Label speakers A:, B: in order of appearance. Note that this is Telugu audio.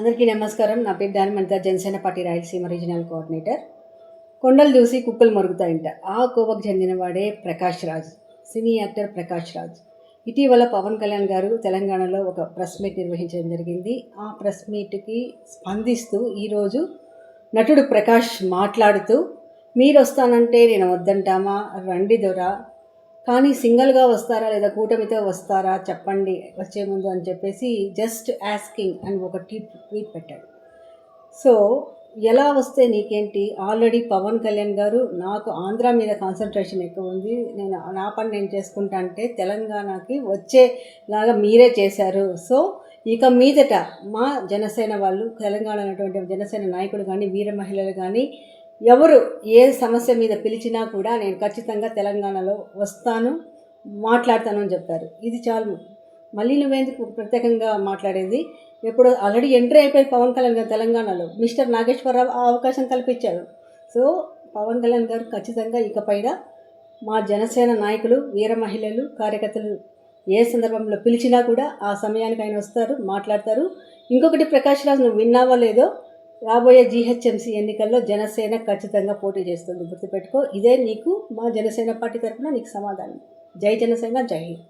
A: అందరికీ నమస్కారం. నా పేరు దానిమంత, Janasena party Rayalaseema regional coordinator. కొండలు చూసి కుక్కలు మరుగుతాయంట. ఆ కోవకు చెందినవాడే ప్రకాష్ రాజ్, సినీ యాక్టర్ ప్రకాష్ రాజ్. ఇటీవల పవన్ కళ్యాణ్ గారు తెలంగాణలో ఒక ప్రెస్ మీట్ నిర్వహించడం జరిగింది. ఆ ప్రెస్ మీట్కి స్పందిస్తూ ఈరోజు నటుడు ప్రకాష్ మాట్లాడుతూ, మీరు వస్తానంటే నేను వద్దంటామా, రండి దొరా, కానీ సింగిల్గా వస్తారా లేదా కూటమితో వస్తారా చెప్పండి వచ్చే ముందు అని చెప్పేసి జస్ట్ ఆస్కింగ్ అని ఒక ట్వీట్ పెట్టాడు. సో ఎలా వస్తే నీకేంటి, ఆల్రెడీ పవన్ కళ్యాణ్ గారు నాకు ఆంధ్ర మీద కాన్సన్ట్రేషన్ ఎక్కువ ఉంది, నేను నా పని నేను చేసుకుంటా అంటే తెలంగాణకి వచ్చేలాగా మీరే చేశారు. సో ఇక మీదట మా జనసేన వాళ్ళు, తెలంగాణ అనేటువంటి జనసేన నాయకులు కానీ, వీర మహిళలు కానీ ఎవరు ఏ సమస్య మీద పిలిచినా కూడా నేను ఖచ్చితంగా తెలంగాణలో వస్తాను, మాట్లాడతాను అని చెప్పారు. ఇది చాలు, మళ్ళీ నువ్వేందుకు ప్రత్యేకంగా మాట్లాడేది? ఎప్పుడు ఆల్రెడీ ఎంట్రీ అయిపోయి పవన్ కళ్యాణ్ గారు తెలంగాణలో మిస్టర్ నాగేశ్వరరావు ఆ అవకాశం కల్పించారు. సో పవన్ కళ్యాణ్ గారు ఖచ్చితంగా ఇకపైన మా జనసేన నాయకులు, వీర మహిళలు, కార్యకర్తలు ఏ సందర్భంలో పిలిచినా కూడా ఆ సమయానికి ఆయన వస్తారు, మాట్లాడతారు. ఇంకొకటి, ప్రకాష్ రాజ్ నువ్వు విన్నావో లేదో, రాబోయే జీహెచ్ఎంసీ ఎన్నికల్లో జనసేన ఖచ్చితంగా పోటీ చేస్తుంది, గుర్తుపెట్టుకో. ఇదే నీకు మా జనసేన పార్టీ తరఫున నీకు సమాధానం. జై జనసేన, జై హింద్.